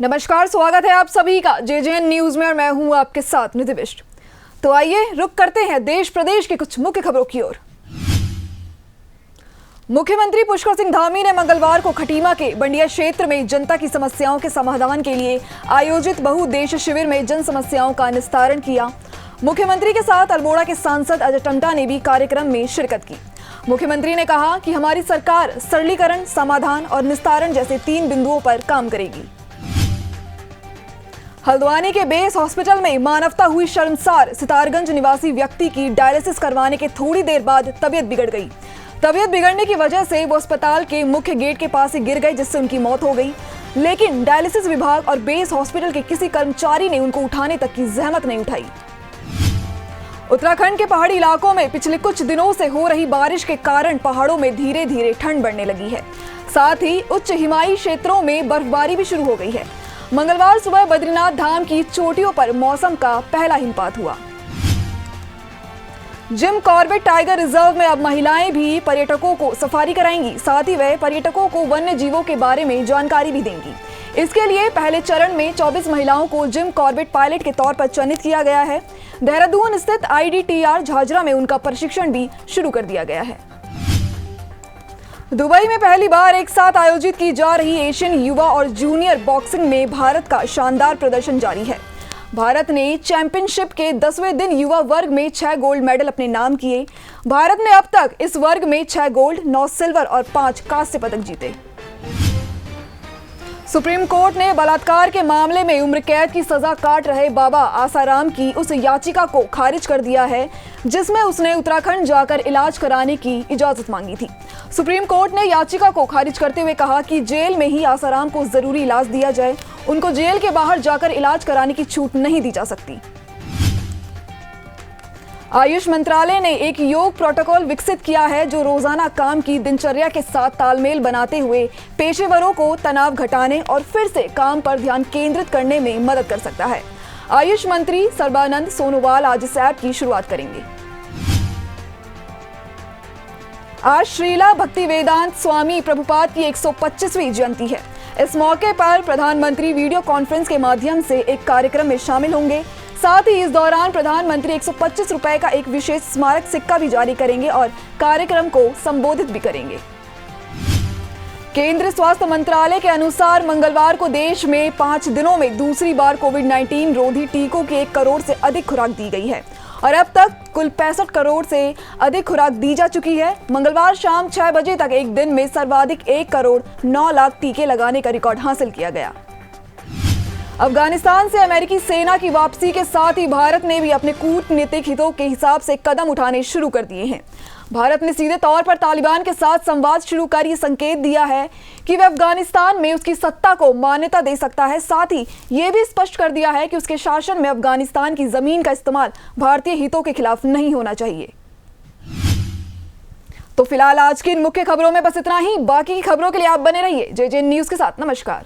नमस्कार, स्वागत है आप सभी का जेजेएन न्यूज में और मैं हूं आपके साथ निधि बिष्ट। तो आइए रुक करते हैं देश प्रदेश की कुछ मुख्य खबरों की ओर। मुख्यमंत्री पुष्कर सिंह धामी ने मंगलवार को खटीमा के बंडिया क्षेत्र में जनता की समस्याओं के समाधान के लिए आयोजित बहुउद्देश्य शिविर में जन समस्याओं का निस्तारण किया। मुख्यमंत्री के साथ अल्मोड़ा के सांसद अजय टम्टा ने भी कार्यक्रम में शिरकत की। मुख्यमंत्री ने कहा कि हमारी सरकार सरलीकरण, समाधान और निस्तारण जैसे 3 बिंदुओं पर काम करेगी। हल्द्वानी के बेस हॉस्पिटल में मानवता हुई शर्मसार। सितारगंज निवासी व्यक्ति की डायलिसिस करवाने के थोड़ी देर बाद तबीयत बिगड़ गई। तबीयत बिगड़ने की वजह से वो अस्पताल के मुख्य गेट के पास ही गिर गए, जिससे उनकी मौत हो गई। लेकिन डायलिसिस विभाग और बेस हॉस्पिटल के किसी कर्मचारी ने उनको उठाने तक की जहमत नहीं उठाई। उत्तराखंड के पहाड़ी इलाकों में पिछले कुछ दिनों से हो रही बारिश के कारण पहाड़ों में धीरे धीरे ठंड बढ़ने लगी है। साथ ही उच्च हिमालयी क्षेत्रों में बर्फबारी भी शुरू हो गई है। मंगलवार सुबह बद्रीनाथ धाम की चोटियों पर मौसम का पहला हिमपात हुआ। जिम कॉर्बेट टाइगर रिजर्व में अब महिलाएं भी पर्यटकों को सफारी कराएंगी। साथ ही वह पर्यटकों को वन्य जीवों के बारे में जानकारी भी देंगी। इसके लिए पहले चरण में 24 महिलाओं को जिम कॉर्बेट पायलट के तौर पर चयनित किया गया है। देहरादून स्थित IDTR झाझरा में उनका प्रशिक्षण भी शुरू कर दिया गया है। दुबई में पहली बार एक साथ आयोजित की जा रही एशियन युवा और जूनियर बॉक्सिंग में भारत का शानदार प्रदर्शन जारी है। भारत ने चैंपियनशिप के 10वें दिन युवा वर्ग में 6 गोल्ड मेडल अपने नाम किए। भारत ने अब तक इस वर्ग में 6 गोल्ड, 9 सिल्वर और 5 कांस्य पदक जीते। सुप्रीम कोर्ट ने बलात्कार के मामले में उम्र कैद की सजा काट रहे बाबा आसाराम की उस याचिका को खारिज कर दिया है जिसमें उसने उत्तराखंड जाकर इलाज कराने की इजाजत मांगी थी। सुप्रीम कोर्ट ने याचिका को खारिज करते हुए कहा कि जेल में ही आसाराम को जरूरी इलाज दिया जाए, उनको जेल के बाहर जाकर इलाज कराने की छूट नहीं दी जा सकती। आयुष मंत्रालय ने एक योग प्रोटोकॉल विकसित किया है जो रोजाना काम की दिनचर्या के साथ तालमेल बनाते हुए पेशेवरों को तनाव घटाने और फिर से काम पर ध्यान केंद्रित करने में मदद कर सकता है। आयुष मंत्री सर्बानंद सोनोवाल आज इस ऐप की शुरुआत करेंगे। आज श्रीला भक्तिवेदांत स्वामी प्रभुपाद की 125वीं जयंती है। इस मौके पर प्रधानमंत्री वीडियो कॉन्फ्रेंस के माध्यम से एक कार्यक्रम में शामिल होंगे। साथ ही इस दौरान प्रधानमंत्री 125 रुपए का एक विशेष स्मारक सिक्का भी जारी करेंगे और कार्यक्रम को संबोधित भी करेंगे। केंद्रीय स्वास्थ्य मंत्रालय के अनुसार मंगलवार को देश में 5 दिनों में दूसरी बार कोविड-19 रोधी टीकों की 1 करोड़ से अधिक खुराक दी गई है और अब तक कुल 65 करोड़ से अधिक खुराक दी जा चुकी है। मंगलवार शाम 6 बजे तक एक दिन में सर्वाधिक 1 करोड़ 9 लाख टीके लगाने का रिकॉर्ड हासिल किया गया। अफगानिस्तान से अमेरिकी सेना की वापसी के साथ ही भारत ने भी अपने कूटनीतिक हितों के हिसाब से कदम उठाने शुरू कर दिए हैं। भारत ने सीधे तौर पर तालिबान के साथ संवाद शुरू कर ये संकेत दिया है कि वह अफगानिस्तान में उसकी सत्ता को मान्यता दे सकता है। साथ ही ये भी स्पष्ट कर दिया है कि उसके शासन में अफगानिस्तान की जमीन का इस्तेमाल भारतीय हितों के खिलाफ नहीं होना चाहिए। तो फिलहाल आज की इन मुख्य खबरों में बस इतना ही। बाकी की खबरों के लिए आप बने रहिए जेजेएन न्यूज के साथ। नमस्कार।